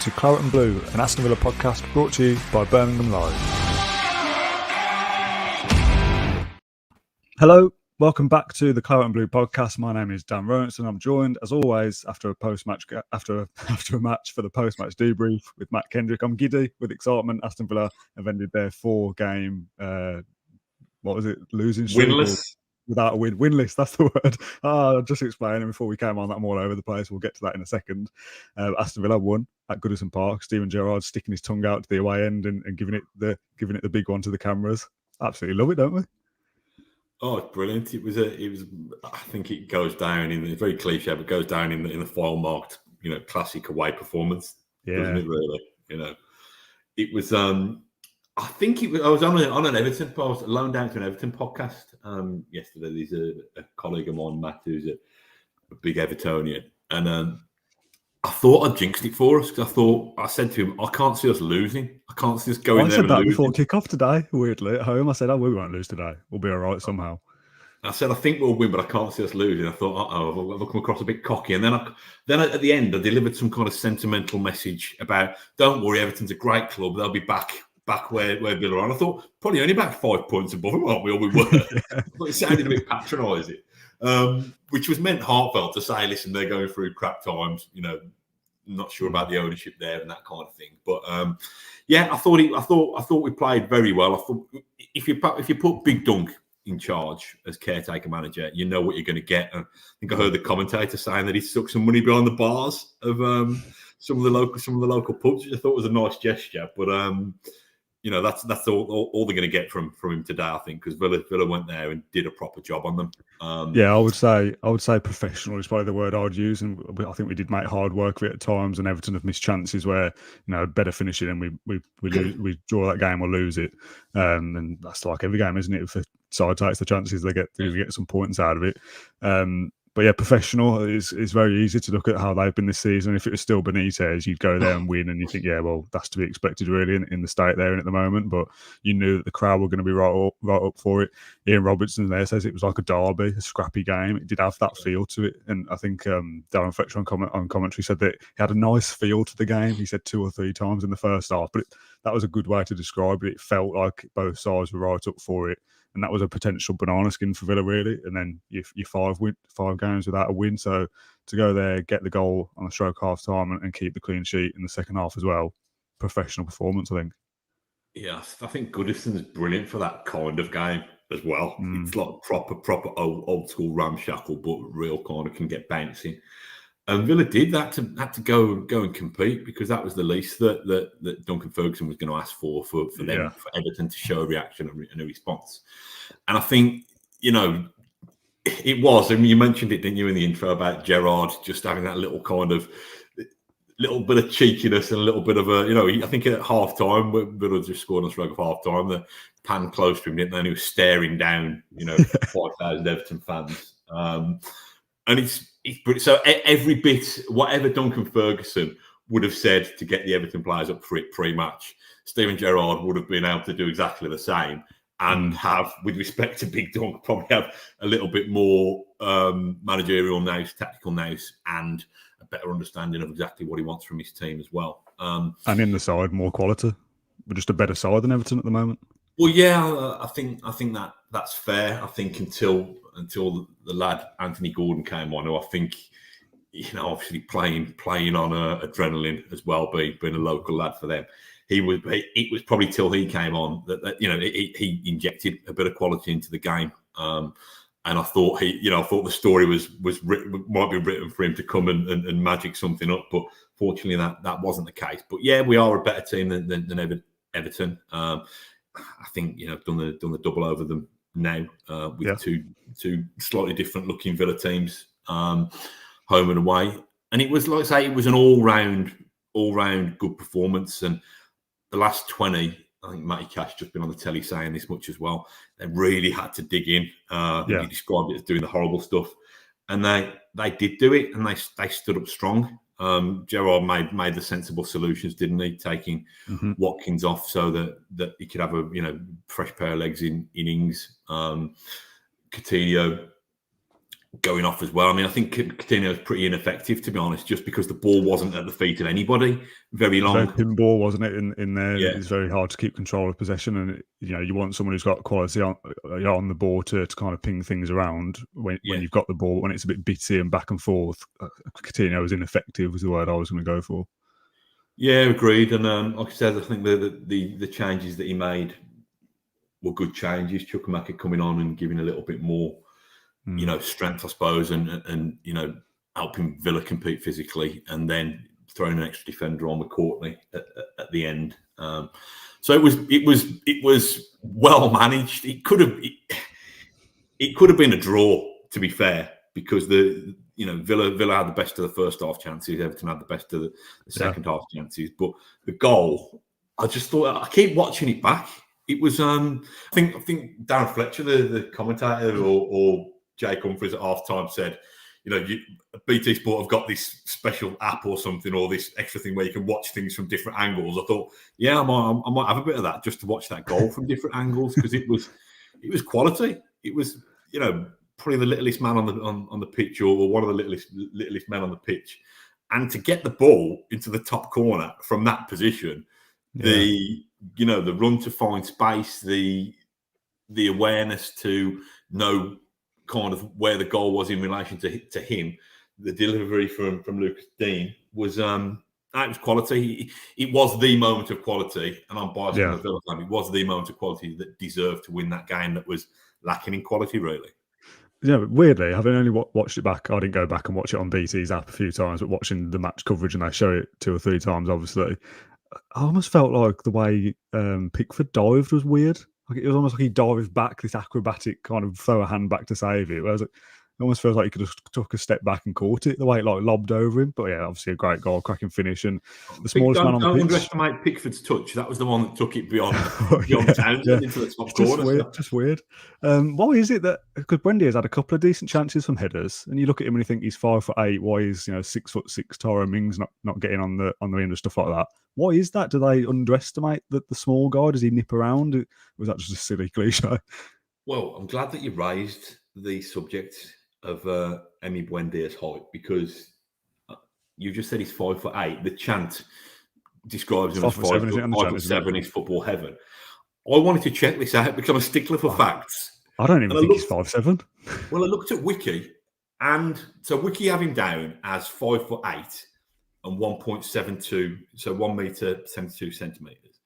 to Claret and Blue, an Aston Villa podcast brought to you by Birmingham Live. Hello, welcome back to the Claret and Blue podcast. My name is Dan Rowanson and I'm joined, as always, after a match for the post-match debrief with Matt Kendrick. I'm giddy with excitement. Aston Villa have ended their 4-game, losing streak? Winless. Without a win. Winless, that's the word. Just explaining before we came on that I'm all over the place. We'll get to that in a second. Aston Villa won at Goodison Park. Steven Gerrard sticking his tongue out to the away end and giving it the big one to the cameras. Absolutely love it, don't we? Oh, it's brilliant. It was. I think it goes down in it's very cliche, but goes down in the file marked, classic away performance. Yeah, doesn't it really? It was. I think it was. I was on an Everton. I was loaned down to an Everton podcast yesterday. There's a colleague of mine, Matt, who's a big Evertonian, and I thought I jinxed it for us because I said to him, I can't see us losing. I can't see us going there and losing. I said that before kick-off today, weirdly, at home. I said, we won't lose today. We'll be all right somehow. I said, I think we'll win, but I can't see us losing. I thought, I've come across a bit cocky. And then at the end, I delivered some kind of sentimental message about, don't worry, Everton's a great club. They'll be back where Villa are. And I thought, probably only about 5 points above them, aren't we? Or we were. It sounded a bit patronising, which was meant heartfelt to say, listen, they're going through crap times, not sure about the ownership there and that kind of thing. But I thought we played very well. I thought if you put Big Dunk in charge as caretaker manager, you know what you're going to get. And I think I heard the commentator saying that he stuck some money behind the bars of some of the local pubs, which I thought was a nice gesture. But that's all they're going to get from him today, I think, because Villa went there and did a proper job on them. I would say professional is probably the word I'd use, and I think we did make hard work of it at times. And Everton have missed chances where better finishing, and we draw that game or lose it, and that's like every game, isn't it? If a side takes the chances, they get some points out of it. But yeah, professional is very easy to look at how they've been this season. If it was still Benitez, you'd go there and win, and you think, yeah, well, that's to be expected really in the state they're in at the moment. But you knew that the crowd were going to be right up for it. Ian Robertson there says it was like a derby, a scrappy game. It did have that feel to it, and I think Darren Fletcher on commentary said that he had a nice feel to the game. He said 2 or 3 times in the first half, but that was a good way to describe it. It felt like both sides were right up for it. And that was a potential banana skin for Villa, really. And then you 5 games without a win. So to go there, get the goal on the stroke half time and keep the clean sheet in the second half as well. Professional performance, I think. Yeah, I think Goodison is brilliant for that kind of game as well. It's like proper old school ramshackle, but real kind of can get bouncing. And Villa did that to go and compete, because that was the least that Duncan Ferguson was going to ask for them, for Everton to show a reaction and a response. And I think, it was, I mean, you mentioned it, didn't you, in the intro about Gerrard just having that little bit of cheekiness and a little bit of I think at half time, Villa just scored on the stroke of half time, the pan close to him, didn't they? And he was staring down, 5,000 Everton fans. And it's so every bit, whatever Duncan Ferguson would have said to get the Everton players up for it pre-match, Steven Gerrard would have been able to do exactly the same, and have, with respect to Big Dunk, probably have a little bit more managerial nous, tactical nous, and a better understanding of exactly what he wants from his team as well. And in the side, more quality, but just a better side than Everton at the moment. Well, yeah, I think that's fair. I think until the lad Anthony Gordon came on, who I think, obviously playing on adrenaline as well, being a local lad for them. It was probably till he came on that he injected a bit of quality into the game. And I thought the story might be written for him to come and magic something up, but fortunately that wasn't the case. But yeah, we are a better team than Everton. I think done the double over them now with two slightly different looking Villa teams, home and away, and it was, like I say, it was an all round good performance. And the last 20, I think Matty Cash just been on the telly saying this much as well. They really had to dig in. He described it as doing the horrible stuff, and they did do it, and they stood up strong. Gerrard made the sensible solutions, didn't he? Taking Watkins off so that he could have a fresh pair of legs in innings. Coutinho going off as well. I mean, I think Coutinho was pretty ineffective, to be honest, just because the ball wasn't at the feet of anybody very long. Very pinball, wasn't it? In there, Yeah. it's very hard to keep control of possession, and you want someone who's got quality on the ball to kind of ping things around when you've got the ball. When it's a bit bitty and back and forth, Coutinho was ineffective, was the word I was going to go for. Yeah, agreed. And like I said, I think the changes that he made were good changes. Chukwuemeka coming on and giving a little bit more, strength, I suppose, and helping Villa compete physically, and then throwing an extra defender on with Courtney at the end. So it was well managed. It could have been a draw, to be fair, because Villa had the best of the first half chances. Everton had the best of the second half chances. But the goal, I just thought, I keep watching it back. It was, I think Darren Fletcher, the commentator, or Jake Humphries at half time said, BT Sport have got this special app or something, or this extra thing where you can watch things from different angles. I thought, yeah, I might have a bit of that just to watch that goal from different angles, because it was quality. It was, probably the littlest man on the pitch, or one of the littlest men on the pitch, and to get the ball into the top corner from that position, the run to find space, the awareness to know kind of where the goal was in relation to him, the delivery from Lucas Dean was it was quality. It was the moment of quality, and I'm biased on the Villa fan. It was the moment of quality that deserved to win that game that was lacking in quality, really. Yeah, but weirdly, having only watched it back, I didn't go back and watch it on BT's app a few times, but watching the match coverage, and they show it 2 or 3 times, obviously, I almost felt like the way Pickford dived was weird. Like, it was almost like he dived back, this acrobatic kind of throw a hand back to save it. Whereas it almost feels like he could have took a step back and caught it, the way it lobbed over him. But yeah, obviously a great goal, cracking finish, and the smallest man on the pitch. Don't underestimate Pickford's touch. That was the one that took it beyond Townsend into the top corner. Just weird. Why is it that, because Buendia's had a couple of decent chances from headers, and you look at him and you think he's 5'8", why is 6'6" Tyrone Mings not getting on the end and stuff like that? Why is that? Do they underestimate the small guy? Does he nip around? Or was that just a silly cliche? Well, I'm glad that you raised the subject of Emi Buendia's height, because you just said he's 5'8". The chant describes him as 5'7". He's football heaven. I wanted to check this out because I'm a stickler for facts. I don't even think he's 5'7". Well, I looked at Wiki, and so Wiki have him down as 5'8" and 1.72, so 1 metre 72 centimetres.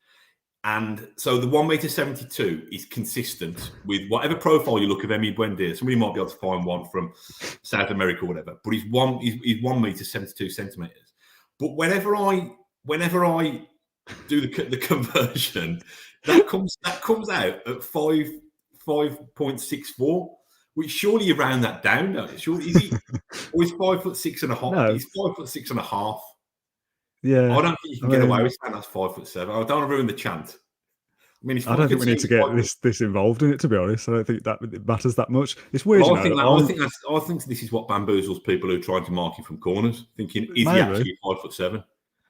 And so the 1.72 metre is consistent with whatever profile you look of Emi Buendia. Somebody might be able to find one from South America or whatever, but he's 1 metre 72 centimetres. But whenever I do the conversion, that comes out at 5.64, which surely you round that down. No, surely is he? Or he's 5'6.5". No. He's 5'6.5". Yeah, I don't think you can get away with saying that's 5'7". I don't want to ruin the chant. I mean, I don't think we need to get this involved in it, to be honest. I don't think that it matters that much. It's weird. Well, I think this is what bamboozles people who are trying to mark him from corners, thinking, is he actually 5'7"?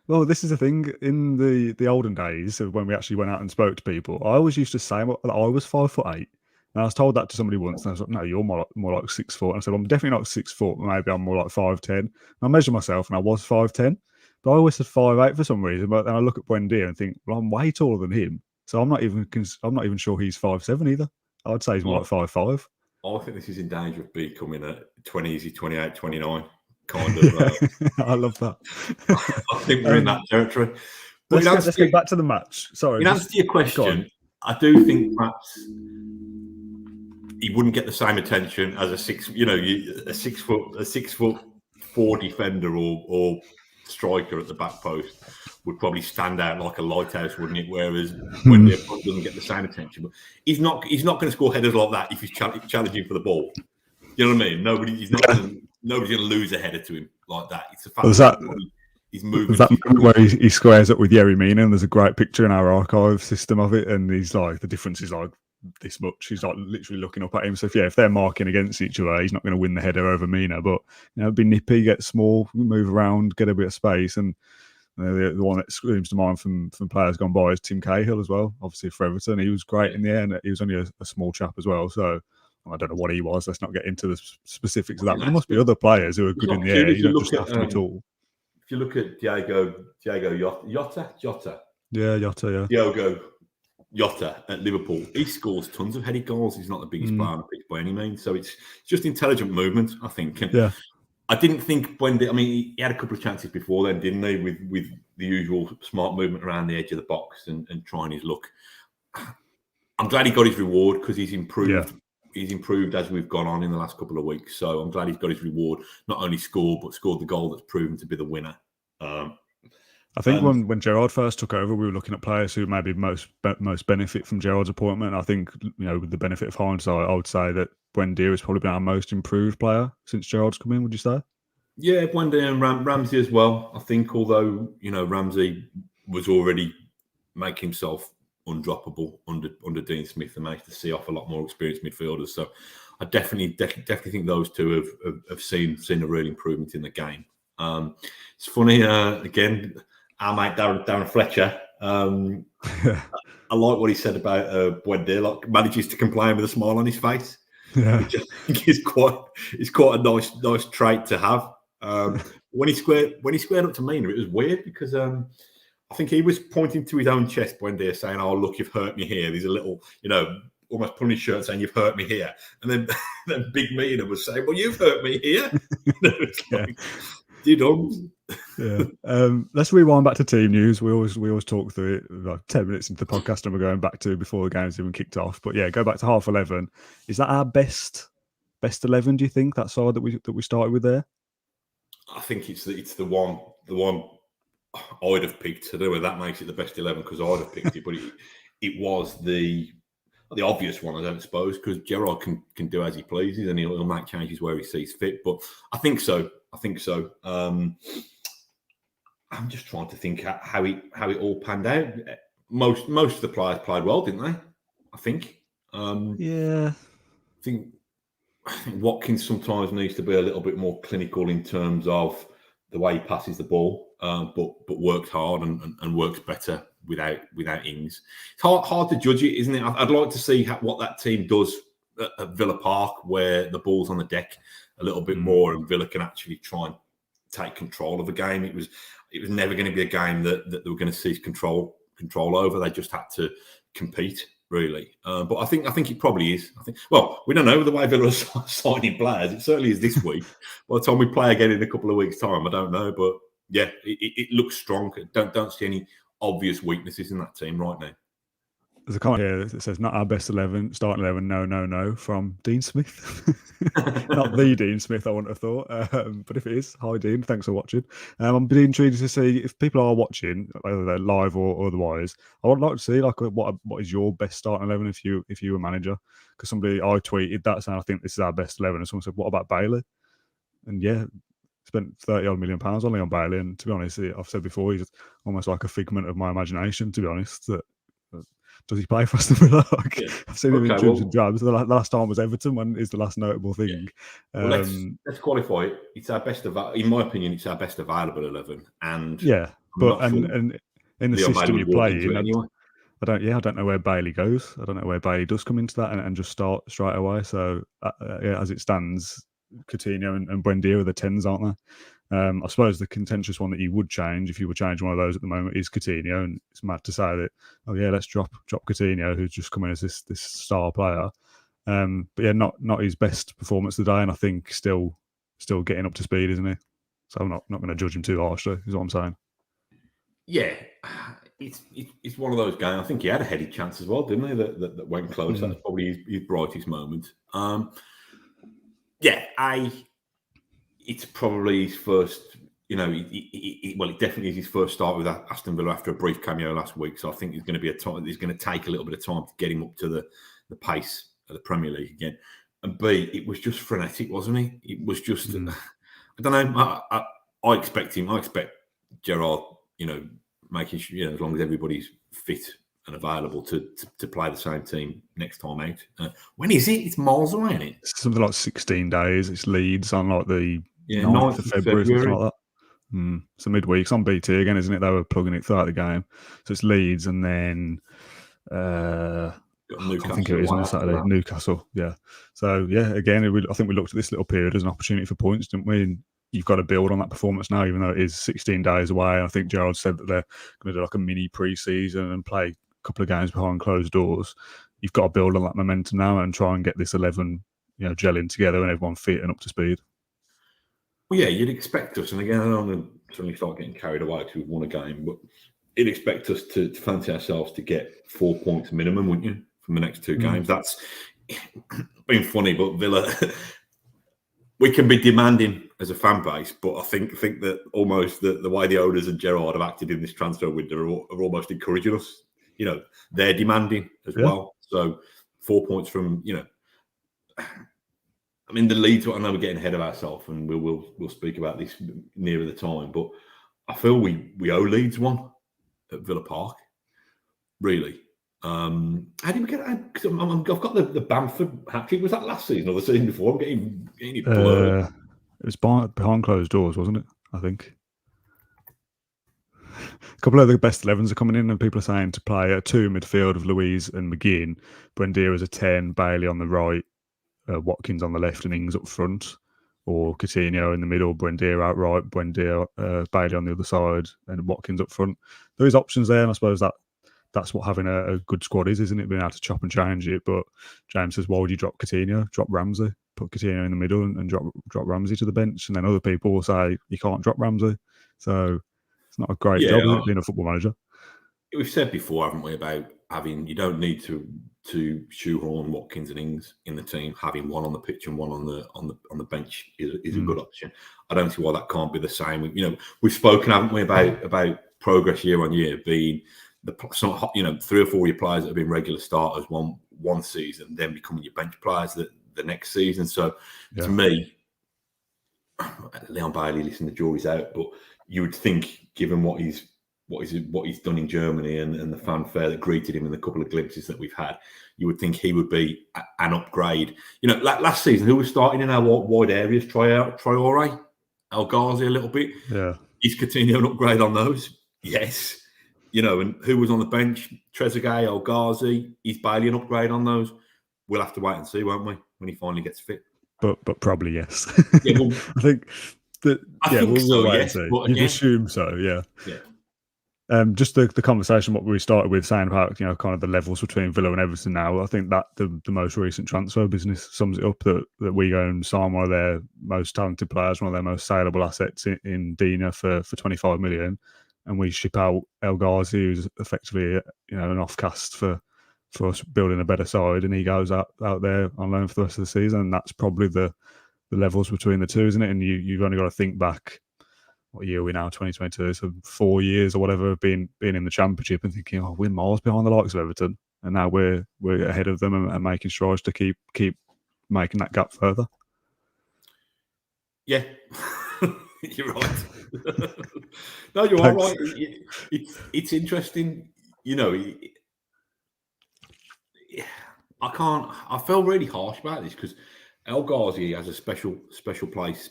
Well, this is the thing. In the olden days, when we actually went out and spoke to people, I always used to say that I was 5'8". And I was told that to somebody once, and I was like, "No, you're more like 6 foot." And I said, "I'm definitely not 6 foot. Maybe I'm more like 5'10". And I measured myself, and I was 5'10". But I always said 5'8" for some reason. But then I look at Buendia and think, well, I'm way taller than him. So I'm not even sure he's 5'7" either. I'd say he's more like 5'5". I think this is in danger of becoming a 20, 28, 29 kind of. I love that. I think we're in that territory. But let's get back to the match. Sorry. In answer to your question, I do think perhaps he wouldn't get the same attention as a 6 foot 4 defender or striker at the back post would probably stand out like a lighthouse, wouldn't it? Whereas when the opponent doesn't get the same attention, but he's not going to score headers like that if he's challenging for the ball. You know what I mean? Nobody's going to lose a header to him like that. It's a fact he's moving. Was that where he squares up with Yerry Mina, and there's a great picture in our archive system of it, and he's like, the difference is like this much. He's like literally looking up at him. So if they're marking against each other, he's not going to win the header over Mina, but be nippy, get small, move around, get a bit of space. And the one that screams to mind from players gone by is Tim Cahill as well, obviously for Everton. He was great in the air, and he was only a small chap as well. So I don't know what he was. Let's not get into the specifics of that. But there must be other players who are good in the air. You don't just have to be tall. If you look at Diogo Jota. Yeah, Jota, yeah. Diogo Jota at Liverpool, he scores tons of headed goals. He's not the biggest player on the pitch by any means. So it's just intelligent movement, I think. And yeah. I didn't think he had a couple of chances before then, didn't he? With the usual smart movement around the edge of the box and trying his luck. I'm glad he got his reward because he's improved. Yeah. He's improved as we've gone on in the last couple of weeks. So I'm glad he's got his reward. Not only scored, but scored the goal that's proven to be the winner. I think when Gerrard first took over, we were looking at players who maybe most benefit from Gerrard's appointment. I think, with the benefit of hindsight, I would say that Buendia has probably been our most improved player since Gerrard's come in, would you say? Yeah, Buendia and Ramsey as well. I think, although, Ramsey was already making himself undroppable under Dean Smith and managed to see off a lot more experienced midfielders. So I definitely think those two have seen a real improvement in the game. It's funny, again, our mate Darren Fletcher. I like what he said about Buendia. Like, manages to complain with a smile on his face. Yeah, which I think is quite a nice trait to have. When he squared up to Mina, it was weird because I think he was pointing to his own chest, Buendia, saying, "Oh, look, you've hurt me here." There's a little, almost pulling his shirt saying, "You've hurt me here," and then Big Mina was saying, "Well, you've hurt me here." Yeah. Let's rewind back to team news. We always talk through it like 10 minutes into the podcast, and we're going back to before the game's even kicked off. But yeah, go back to half 11. Is that our best 11? Do you think that side that we started with there? I think it's the one I'd have picked. I don't know whether that makes it the best 11 because I'd have picked it, but it was the obvious one, I don't suppose, because Gerrard can do as he pleases and he'll make changes where he sees fit. But I think so. I'm just trying to think how it all panned out. Most of the players played well, didn't they? I think. Yeah. I think Watkins sometimes needs to be a little bit more clinical in terms of the way he passes the ball, but works hard and works better without Ings. It's hard to judge it, isn't it? I'd like to see what that team does at Villa Park, where the ball's on the deck a little bit more, and Villa can actually try and take control of a game. It was never going to be a game that they were going to seize control over. They just had to compete, really. But I think it probably is. Well, we don't know the way Villa are signing players. It certainly is this week. By the time we play again in a couple of weeks' time, I don't know. But yeah, it looks strong. Don't see any obvious weaknesses in that team right now. There's a comment here that says, "Not our best 11, starting 11, no," from Dean Smith. Not the Dean Smith, I wouldn't have thought. But if it is, hi Dean, thanks for watching. I'm really intrigued to see if people are watching, whether they're live or otherwise. I would like to see what is your best starting 11 if you were manager. Because I tweeted that saying I think this is our best 11, and someone said, "What about Bailey?" And yeah, spent £30 million only on Bailey, and to be honest, I've said before, he's almost like a figment of my imagination. To be honest, that. Does he play for Aston Villa? I've seen him in dribs and drabs. The last time was Everton. When is the last notable thing? Yeah. Well, let's qualify it. It's our best, in my opinion, it's our best available 11. And yeah, and in the system you play in, anyway. I don't know where Bailey goes. I don't know where Bailey does come into that and just start straight away. So as it stands, Coutinho and Buendia are the 10s, aren't they? I suppose the contentious one that you would change if you were changing one of those at the moment is Coutinho, and it's mad to say that. Oh yeah, let's drop Coutinho, who's just come in as this star player. But yeah, not his best performance today, and I think still getting up to speed, isn't he? So I'm not going to judge him too harshly. Is what I'm saying. Yeah, it's one of those games. I think he had a headed chance as well, didn't he? That went close. Mm-hmm. That's probably his brightest moment. It's probably his first, it definitely is his first start with Aston Villa after a brief cameo last week. So I think there's going to take a little bit of time to get him up to the pace of the Premier League again. And B, it was just frenetic, wasn't he? It was just, I don't know. I expect Gerrard, making sure, as long as everybody's fit and available to play the same team next time out. When is it? It's miles away, isn't it? It's something like 16 days. It's Leeds on like the 9th of February, something like that. So midweek. It's on BT again, isn't it? They were plugging it throughout the game. So it's Leeds and then I can't think it is on Saturday. Newcastle, yeah. So yeah, again, I think we looked at this little period as an opportunity for points, didn't we? And you've got to build on that performance now, even though it is 16 days away. And I think Gerrard said that they're going to do like a mini pre-season and play a couple of games behind closed doors. You've got to build on that momentum now and try and get this 11, gelling together and everyone fit and up to speed. Well, yeah, you'd expect us, and again, I don't want to suddenly start getting carried away till we've won a game, but you'd expect us to fancy ourselves to get 4 points minimum, wouldn't you, from the next two games? That's been funny, but Villa, we can be demanding as a fan base, but I think that almost the way the owners and Gerrard have acted in this transfer window are almost encouraging us. They're demanding as well. So 4 points from, I mean, the Leeds, I know we're getting ahead of ourselves, and we'll speak about this nearer the time, but I feel we owe Leeds one at Villa Park, really. How did we get that? Because I've got the Bamford hat-trick. Was that last season or the season before? I'm getting it blurred. It was behind closed doors, wasn't it? I think. A couple of the best 11s are coming in, and people are saying to play a 2 midfield of Louise and McGinn, Buendia as a 10, Bailey on the right, Watkins on the left, and Ings up front, or Coutinho in the middle, Buendia out right, Buendia, Bailey on the other side, and Watkins up front. There is options there, and I suppose that's what having a good squad is, isn't it? Being able to chop and change it. But James says, why would you drop Coutinho? Drop Ramsey, put Coutinho in the middle, and drop Ramsey to the bench. And then other people will say you can't drop Ramsey. So it's not a great job, is it, being a football manager? We've said before, haven't we, about you don't need to shoehorn Watkins and Ings in the team. Having one on the pitch and one on the bench is a good option. I don't see why that can't be the same. We've spoken, haven't we, about progress year on year being some 3 or 4 of your players that have been regular starters one season, then becoming your bench players the next season. So to me, Leon Bailey, listen, the jury's out, but you would think, given what he's done in Germany and the fanfare that greeted him in the couple of glimpses that we've had, you would think he would be an upgrade. Last season, who was starting in our wide areas? Traore, El Ghazi a little bit. Yeah. Is Coutinho an upgrade on those? Yes. And who was on the bench? Trezeguet, El Ghazi. Is Bailey an upgrade on those? We'll have to wait and see, won't we, when he finally gets fit? But probably yes. Yeah, well, I think that. We'll wait and see. You'd assume so, yeah. Yeah. Just the conversation, what we started with, saying about kind of the levels between Villa and Everton now. I think that the most recent transfer business sums it up, that we go and sign one of their most talented players, one of their most saleable assets in Dina for 25 million, and we ship out El Ghazi, who's effectively an offcast for us building a better side, and he goes out there on loan for the rest of the season. And that's probably the levels between the two, isn't it? And you've only got to think back. What year are we now? 2022. So 4 years or whatever, being in the Championship and thinking, we're miles behind the likes of Everton, and now we're ahead of them and making strides to keep making that gap further. Yeah, you're right. No, you are right. It's interesting. I feel really harsh about this because El Ghazi has a special place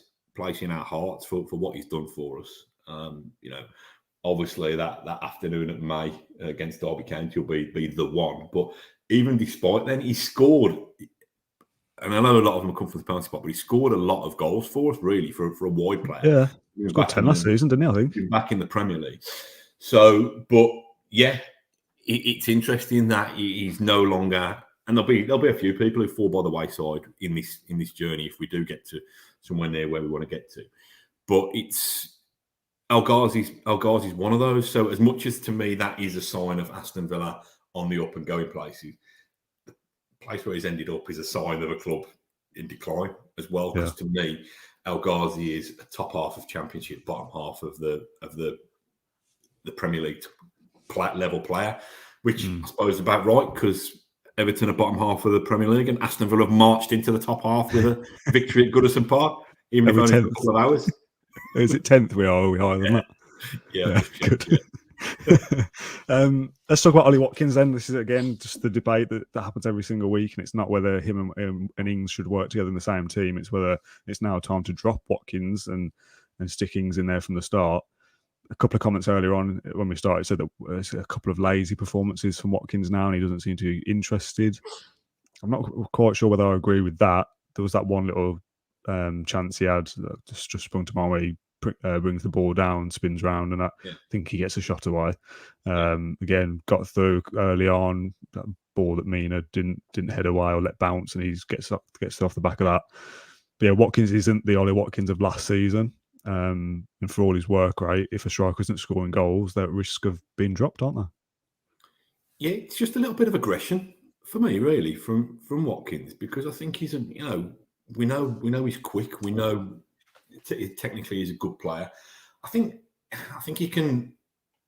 in our hearts for what he's done for us. Obviously that afternoon at May against Derby County will be the one. But even despite then, he scored, and I know a lot of them come from the penalty spot, but he scored a lot of goals for us, really, for a wide player. Yeah, he got 10 last season, didn't he? I think back in the Premier League. So, but yeah, it's interesting that he's no longer. And there'll be a few people who fall by the wayside in this journey if we do get to somewhere near where we want to get to. But it's El Ghazi's one of those. So as much as to me that is a sign of Aston Villa on the up and going places, the place where he's ended up is a sign of a club in decline as well. Because to me, El Ghazi is a top half of Championship, bottom half of the Premier League level player, which I suppose is about right because Everton are bottom half of the Premier League, and Aston Villa have marched into the top half with a victory at Goodison Park, even if only for a couple of hours. Is it 10th we are? Are we higher than that? Yeah, good. Yeah. Let's talk about Ollie Watkins then. This is, again, just the debate that happens every single week, and it's not whether him and Ings should work together in the same team. It's whether it's now time to drop Watkins and stick Ings in there from the start. a couple of comments earlier on when we started said that there's a couple of lazy performances from Watkins now, and he doesn't seem to be interested. I'm not quite sure whether I agree with that. There was that one little chance he had that just sprung to mind where he brings the ball down, spins round, and I think he gets a shot away. Again, got through early on. That ball that Mina didn't head away or let bounce, and he gets off the back of that. But yeah, Watkins isn't the Ollie Watkins of last season. And for all his work rate, if a striker isn't scoring goals, they're at risk of being dropped, aren't they? Yeah, it's just a little bit of aggression for me, really, from Watkins, because I think he's we know he's quick. We know technically he's a good player. I think he can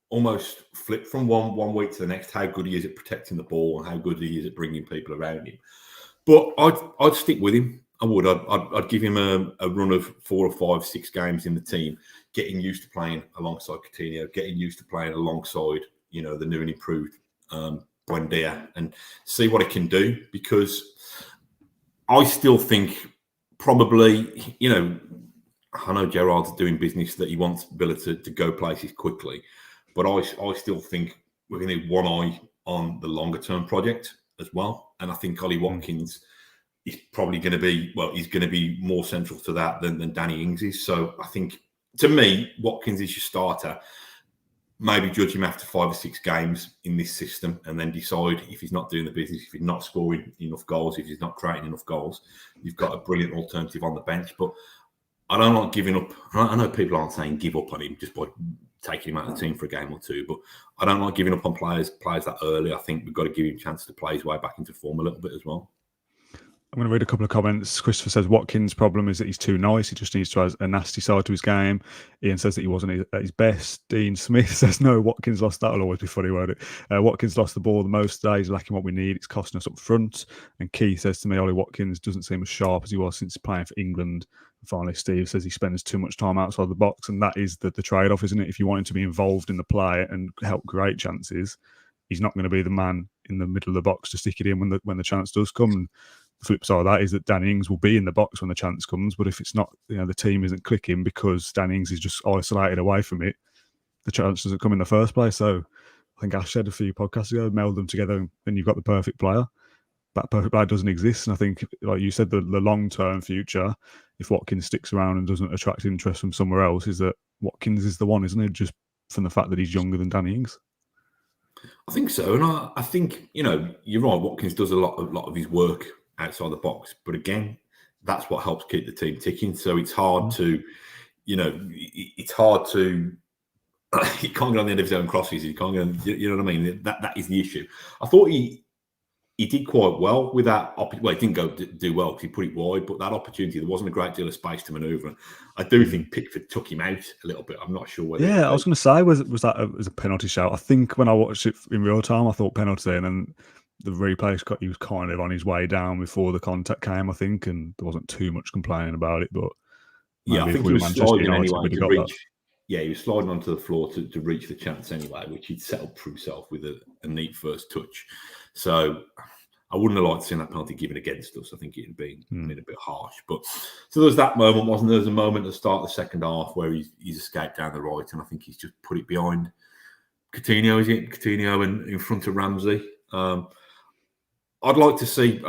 almost flip from one week to the next how good he is at protecting the ball and how good he is at bringing people around him. But I'd stick with him. I would. I'd give him a run of 4 or 5, 6 games in the team, getting used to playing alongside Coutinho, getting used to playing alongside the new and improved Buendia, and see what it can do. Because I still think probably I know Gerrard's doing business that he wants Villa to go places quickly, but I still think we're going to need one eye on the longer term project as well. And I think Ollie Watkins is probably going to be, he's going to be more central to that than Danny Ings is. So I think, to me, Watkins is your starter. Maybe judge him after 5 or 6 games in this system and then decide if he's not doing the business, if he's not scoring enough goals, if he's not creating enough goals. You've got a brilliant alternative on the bench. But I don't like giving up. I know people aren't saying give up on him just by taking him out of the team for a game or two, but I don't like giving up on players that early. I think we've got to give him a chance to play his way back into form a little bit as well. I'm going to read a couple of comments. Christopher says Watkins' problem is that he's too nice. He just needs to have a nasty side to his game. Ian says that he wasn't at his best. Dean Smith says, no, Watkins lost. That'll always be funny, won't it? Watkins lost the ball the most today. He's lacking what we need. It's costing us up front. And Keith says to me, Ollie Watkins doesn't seem as sharp as he was since playing for England. And finally, Steve says he spends too much time outside the box. And that is the trade-off, isn't it? If you want him to be involved in the play and help create chances, he's not going to be the man in the middle of the box to stick it in when the chance does come. The flip side of that is that Danny Ings will be in the box when the chance comes, but if it's not, the team isn't clicking because Danny Ings is just isolated away from it, the chance doesn't come in the first place. So I think Ash said a few podcasts ago, meld them together and you've got the perfect player. That perfect player doesn't exist. And I think, like you said, the long-term future, if Watkins sticks around and doesn't attract interest from somewhere else, is that Watkins is the one, isn't it? Just from the fact that he's younger than Danny Ings. I think so. And I think, you're right, Watkins does a lot of his work outside the box, but again, that's what helps keep the team ticking. So it's hard to, it's hard to. He can't get on the end of his own crosses. He can't get. You know what I mean? That is the issue. I thought he did quite well with that. Well, he didn't go do well because he put it wide, but that opportunity, there wasn't a great deal of space to manoeuvre. I do think Pickford took him out a little bit. I'm not sure whether. Yeah, I was going to say, was that a penalty shout? I think when I watched it in real time, I thought penalty, and then the replay, he was kind of on his way down before the contact came, I think, and there wasn't too much complaining about it. But yeah, I think he was sliding anyway to reach. Yeah, he was sliding onto the floor to reach the chance anyway, which he'd set up for himself with a neat first touch. So I wouldn't have liked seeing that penalty given against us. I think it'd been a bit harsh. But so there was that moment, wasn't there? There was a moment at the start of the second half where he's escaped down the right, and I think he's just put it behind Coutinho. Is it Coutinho in front of Ramsey? I'd like to see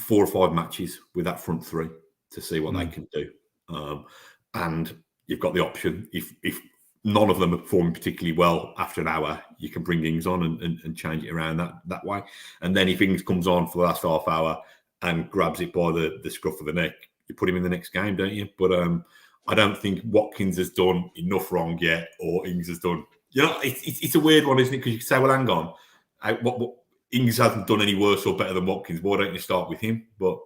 4 or 5 matches with that front three to see what they can do. And you've got the option, if none of them are performing particularly well after an hour, you can bring Ings on and change it around that way. And then if Ings comes on for the last half hour and grabs it by the scruff of the neck, you put him in the next game, don't you? But I don't think Watkins has done enough wrong yet, or Ings has done. It's a weird one, isn't it? Because you can say, well, hang on, what Ings hasn't done any worse or better than Watkins. Why don't you start with him? But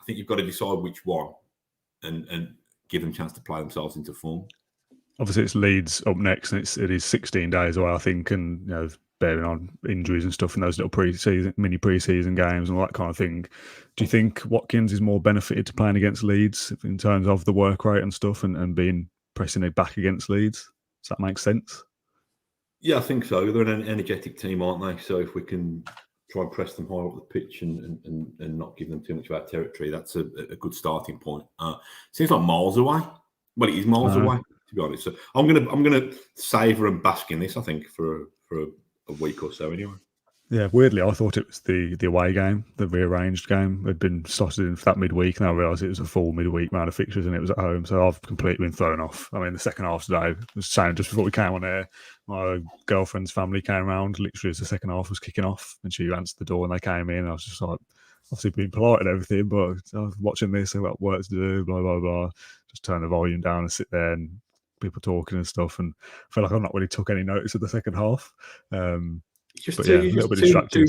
I think you've got to decide which one and give them a chance to play themselves into form. Obviously, it's Leeds up next, and it is 16 days away, I think, and bearing on injuries and stuff in those little mini pre-season games and all that kind of thing. Do you think Watkins is more benefited to playing against Leeds in terms of the work rate and stuff, and being pressing it back against Leeds? Does that make sense? Yeah, I think so. They're an energetic team, aren't they? So if we can try and press them higher up the pitch and not give them too much of our territory, that's a good starting point. Seems like miles away. Well, it is miles away, to to be honest. So I'm gonna savour and bask in this, I think, for a week or so anyway. Yeah, weirdly, I thought it was the away game, the rearranged game. Had been slotted in for that midweek, and I realised it was a full midweek round of fixtures, and it was at home. So I've completely been thrown off. I mean, the second half today, I was saying just before we came on air, my girlfriend's family came around literally as the second half was kicking off, and she answered the door, and they came in. And I was just like, obviously being polite and everything, but I was watching this, I've got work to do, blah blah blah. Just turn the volume down and sit there and people talking and stuff, and I feel like I've not really took any notice of the second half. But a little bit distracted.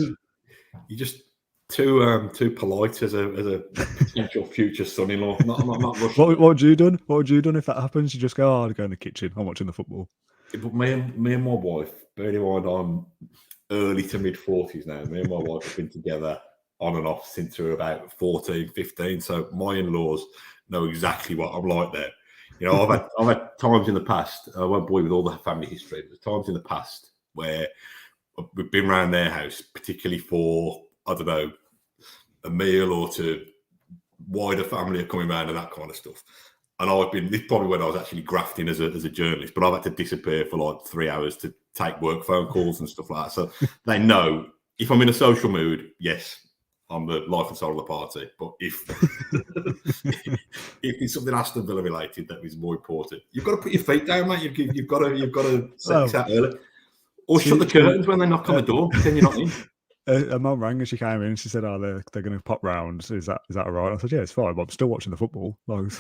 You're just too polite as a potential future son-in-law. Not rushing. What would you done? What would you done if that happens? You just go, oh, I'd go in the kitchen. I'm watching the football. Yeah, but me and my wife, bearing in mind I'm early to mid 40s now. Me and my wife have been together on and off since we were about 14, 15. So my in-laws know exactly what I'm like there. You know, I've had times in the past. I won't bore you with all the family history. But there's times in the past where we've been around their house, particularly for, I don't know, a meal or to wider family are coming around and that kind of stuff. And this is probably when I was actually grafting as a journalist, but I've had to disappear for like 3 hours to take work phone calls and stuff like that. So they know if I'm in a social mood, yes, I'm the life and soul of the party. But if it's something Aston Villa related that is more important, you've got to put your feet down, mate. You've got to set this out early. Or shut the curtains when they knock on the door, pretend you're not in. Her mum rang and she came in and she said, "Oh, they're going to pop round. Is that all right?" I said, "Yeah, it's fine, but I'm still watching the football. Like,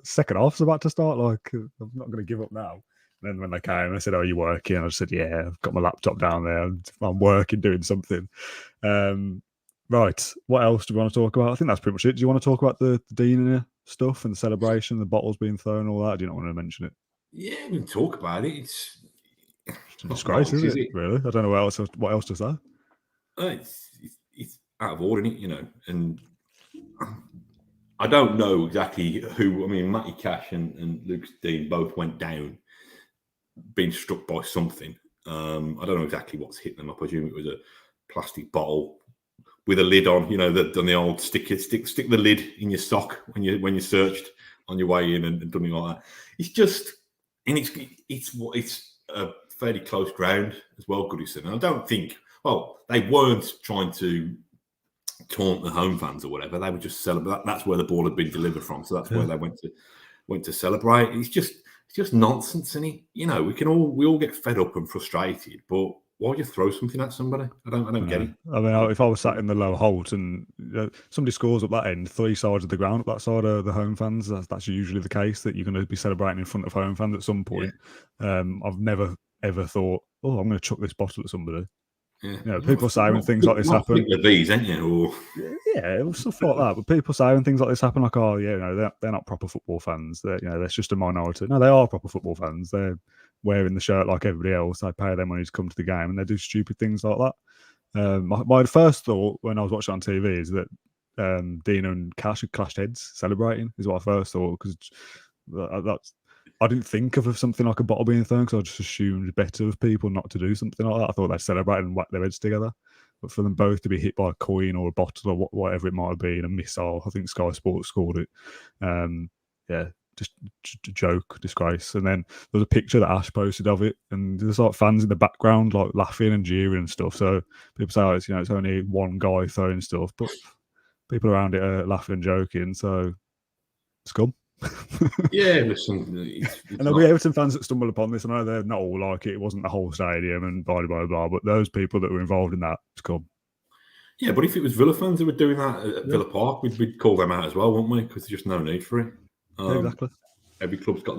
second half's about to start. Like, I'm not going to give up now." And then when they came, I said, "Oh, are you working?" I just said, "Yeah, I've got my laptop down there. I'm working, doing something." Right. What else do we want to talk about? I think that's pretty much it. Do you want to talk about the Dean stuff and the celebration, the bottles being thrown, all that? Do you not want to mention it? Yeah, we can talk about it. It's a disgrace, isn't it? Really? I don't know what else to say. It's out of order, you know, and I don't know exactly who. I mean, Matty Cash and Luke Dean both went down, being struck by something. I don't know exactly what's hit them. I presume it was a plastic bottle with a lid on. You know, done the old stick the lid in your sock when you searched on your way in and done it like that. It's just, and it's a fairly close ground as well, Goodison. And I don't think. Well, they weren't trying to taunt the home fans or whatever. They were just celebrate. That's where the ball had been delivered from. So that's where they went to celebrate. It's just nonsense, isn't it? You know, we all get fed up and frustrated, but why would you throw something at somebody? I don't get it. I mean, if I was sat in the low Holt and somebody scores up that end, 3 sides of the ground up that side of the home fans, that's usually the case, that you're going to be celebrating in front of home fans at some point. Yeah. I've never ever thought, oh, I'm going to chuck this bottle at somebody. Yeah. You know, people say when things like this happen. These, ain't you? Yeah, stuff like that. But people say when things like this happen, like, oh, yeah, you know, they're not proper football fans. They're just a minority. No, they are proper football fans. They're wearing the shirt like everybody else. They pay their money to come to the game, and they do stupid things like that. My first thought when I was watching on TV is that Dino and Cash had clashed heads celebrating. Is what I first thought, because I didn't think of something like a bottle being thrown, because I just assumed better of people not to do something like that. I thought they'd celebrate and whack their heads together. But for them both to be hit by a coin or a bottle or whatever it might have been, a missile, I think Sky Sports scored it. Yeah, just a joke, disgrace. And then there was a picture that Ash posted of it, and there's like fans in the background like laughing and jeering and stuff. So people say, oh, it's only one guy throwing stuff, but people around it are laughing and joking. So scum. Yeah, listen. And there'll be Everton fans that stumble upon this. I know they're not all like it. It wasn't the whole stadium and blah, blah, blah. But those people that were involved in that, scum. Yeah, but if it was Villa fans who were doing that at Villa Park, we'd call them out as well, wouldn't we? Because there's just no need for it. Yeah, exactly. Every club's got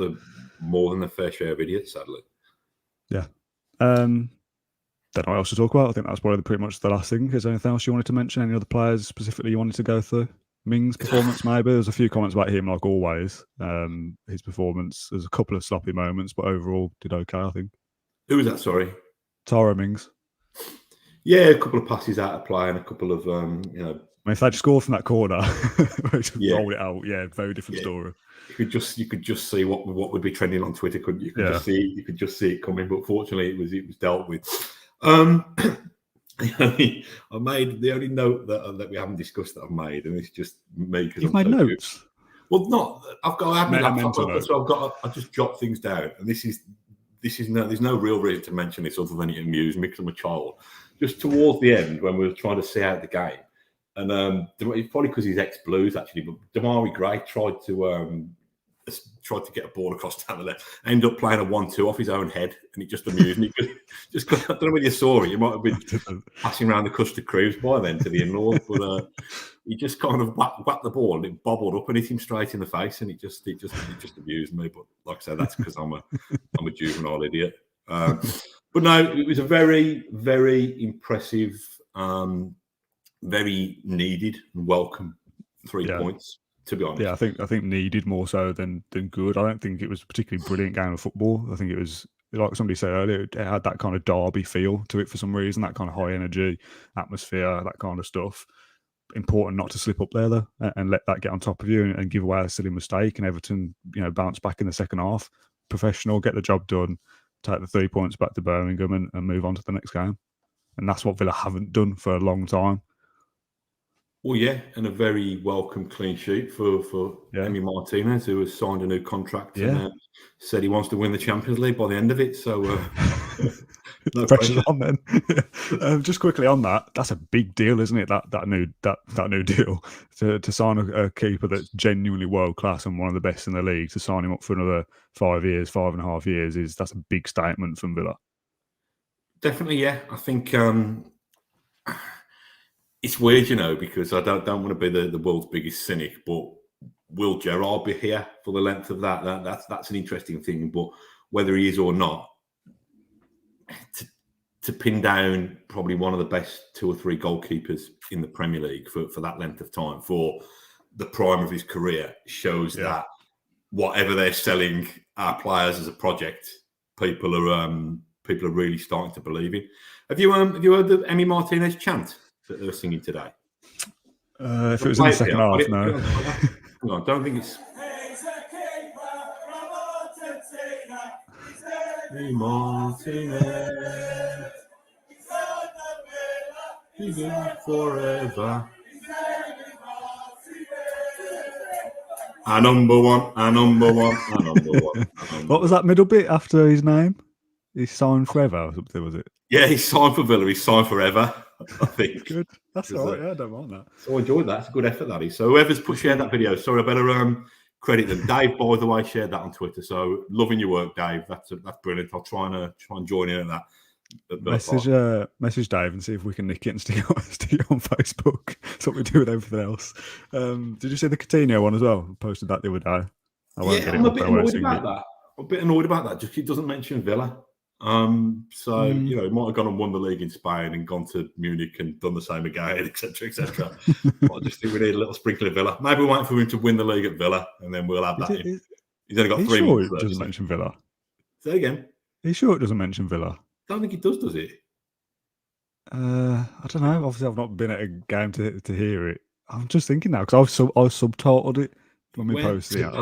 more than their fair share of idiots, sadly. Yeah. Don't know what else to talk about. I think that's probably pretty much the last thing. Is there anything else you wanted to mention? Any other players specifically you wanted to go through? Ming's performance, maybe. There's a few comments about him, like always. His performance, there's a couple of sloppy moments, but overall did okay, I think. Who was that, sorry? Tyrone Mings. Yeah, a couple of passes out of play and a couple of, I mean, if they'd scored from that corner, rolled it out, very different story. You could just see what would be trending on Twitter, couldn't you? You could just see it coming, but fortunately it was dealt with. The only note that we haven't discussed that I've made, and it's just me because You've made notes. Well, not. I've got to have my laptop Mental open, so I just jot things down, and this is there's no real reason to mention this other than it amused me because I'm a child. Just towards the end, when we were trying to see out the game, and it's probably because he's ex-Blues actually, but Damari Gray tried to get a ball across down the left, ended up playing a 1-2 off his own head, and it just amused me. Just I don't know whether you saw it, you might have been passing around the custard crews by then to the in-laws, but he just kind of whacked the ball and it bobbled up and hit him straight in the face, and it just amused me. But like I said, that's because I'm a juvenile idiot. But no, it was a very, very impressive, very needed and welcome 3 points. To be honest, yeah, I think needed more so than good. I don't think it was a particularly brilliant game of football. I think it was, like somebody said earlier, it had that kind of derby feel to it for some reason. That kind of high energy atmosphere, that kind of stuff. Important not to slip up there though, and let that get on top of you and give away a silly mistake. And Everton, bounce back in the second half, professional, get the job done, take the 3 points back to Birmingham, and move on to the next game. And that's what Villa haven't done for a long time. Well, yeah, and a very welcome clean sheet for Emi Martinez, who has signed a new contract and said he wants to win the Champions League by the end of it. So, no pressure's on then. Just quickly on that, that's a big deal, isn't it? That new deal to sign a keeper that's genuinely world class and one of the best in the league, to sign him up for another 5.5 years, that's a big statement from Villa. Definitely, yeah. I think. It's weird, because I don't want to be the world's biggest cynic, but will Gerrard be here for the length of that? That's an interesting thing. But whether he is or not, to pin down probably one of the best 2 or 3 goalkeepers in the Premier League for that length of time, for the prime of his career, shows that whatever they're selling our players as a project, people are really starting to believe in. Have you heard the Emi Martinez chant that they were singing today? If it was in the second half, no. Hang on, I don't think it's. Martinez, he's in forever. A number one. What was that middle bit after his name? He's signed forever or something, was it? Yeah, he's signed for Villa. He's signed forever, I think. Good. That's all right. Yeah, I don't mind that. So I enjoyed that. It's a good effort, that is. So whoever's shared that video, sorry, I better credit them. Dave, by the way, shared that on Twitter. So loving your work, Dave. That's brilliant. I'll try and join in at that. Message Dave and see if we can nick it and stick it on Facebook. That's what we do with everything else. Did you see the Coutinho one as well? I posted that the other day. I'm a bit annoyed about that. I'm a bit annoyed about that. Just it doesn't mention Villa. He might have gone and won the league in Spain and gone to Munich and done the same again, etc., etc. I just think we need a little sprinkle of Villa. Maybe we'll wait for him to win the league at Villa, and then we'll have that. He's only got 3 months. It doesn't mention Villa. Say again. Are you sure it doesn't mention Villa? I don't think it does it? I don't know. Obviously, I've not been at a game to hear it. I'm just thinking now because I subtitled it. When we posted it,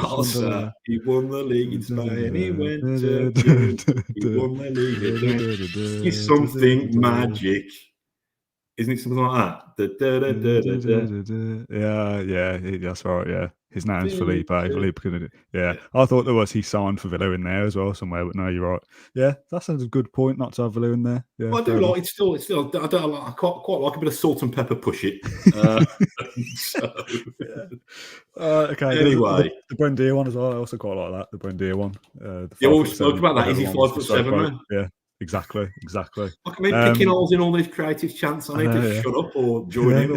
he won the league in Spain. He went to he won the league. It's something magic, isn't it? Something like that. Yeah, that's right. Yeah, his name's Felipe. Yeah, I thought there was he signed for Villa in there as well somewhere, but no, you're right. Yeah, that's a good point not to have Villa in there. Yeah, well, I do like it's still. I quite like a bit of salt and pepper. Push it. Okay. Anyway, the Buendia one as well. I also quite like that. The Buendia one. We spoke about that. Is he 5'7", man? Yeah. Exactly. I can be picking holes in all these creative chants. I need to shut up or join in.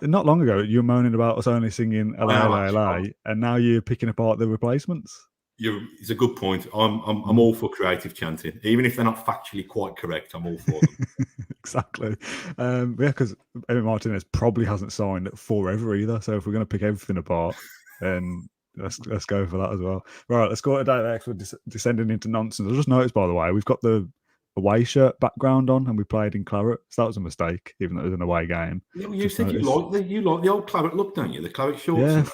Not long ago, you were moaning about us only singing LA, and now you're picking apart the replacements. It's a good point. I'm all for creative chanting, even if they're not factually quite correct. I'm all for them. Exactly. Because Emi Martinez probably hasn't signed forever either. So if we're going to pick everything apart, then let's go for that as well. Right, let's go today next. We're descending into nonsense. I just noticed, by the way, we've got the away shirt background on, and we played in claret. So that was a mistake, even though it was an away game. Yeah, well, you said you like the old claret look, don't you? The claret shorts. Yeah,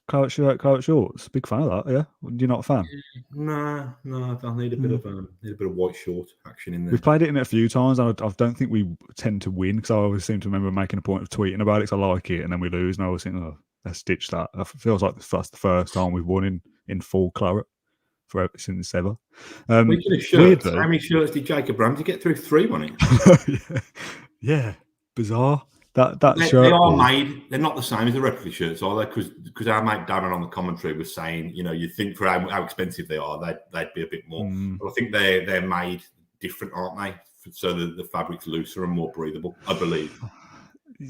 claret shirt, claret shorts. Big fan of that. Yeah, you're not a fan? No. I need a bit of white short action in there. We've played it in it a few times, and I don't think we tend to win because I always seem to remember making a point of tweeting about it because I like it, and then we lose, and I always think, oh, let's ditch that. It feels like that's the first time we've won in full claret since ever. Speaking of shirts, how many shirts did Jacob Ramsey get through? 3, wasn't it? Yeah, bizarre. That they shirt are made. They're not the same as the replica shirts, are they? Because our mate Darren on the commentary was saying, you think for how expensive they are, they'd be a bit more. But I think they're made different, aren't they? So the fabric's looser and more breathable, I believe.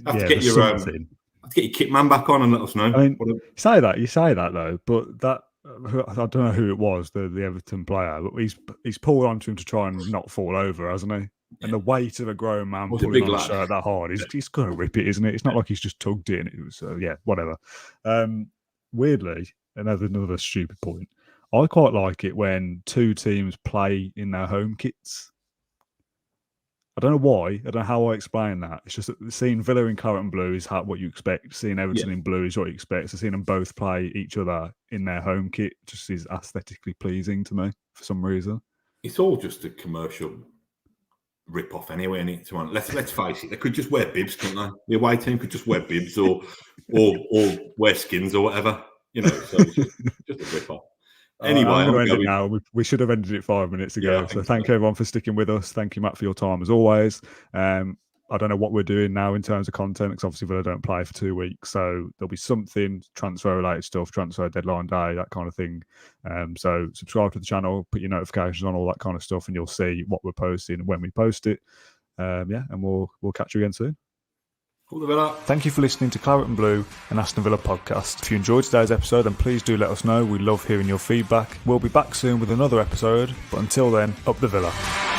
Have to get your kit man back on and let us know. I mean, you say that though, but that I don't know who it was, the Everton player, but he's pulled onto him to try and not fall over, hasn't he? And the weight of a grown man pulling on a shirt that hard, he's going to rip it, isn't it? It's not like he's just tugged it. So whatever. Weirdly, another stupid point. I quite like it when two teams play in their home kits. I don't know why. I don't know how I explain that. It's just that seeing Villa in claret and blue is what you expect. Seeing Everton in blue is what you expect. So seeing them both play each other in their home kit just is aesthetically pleasing to me for some reason. It's all just a commercial rip-off anyway. And let's face it, they could just wear bibs, couldn't they? The away team could just wear bibs or wear skins or whatever. So it's just a rip-off. Anyway, I'm going to end it now. We should have ended it 5 minutes ago. Yeah, so thank you everyone for sticking with us. Thank you, Matt, for your time as always. I don't know what we're doing now in terms of content because obviously Villa don't play for 2 weeks. So there'll be something transfer-related stuff, transfer deadline day, that kind of thing. So subscribe to the channel, put your notifications on, all that kind of stuff, and you'll see what we're posting and when we post it. And we'll catch you again soon. Thank you for listening to Claret and Blue, an Aston Villa podcast. If you enjoyed today's episode, then please do let us know. We love hearing your feedback. We'll be back soon with another episode, but until then, up the Villa.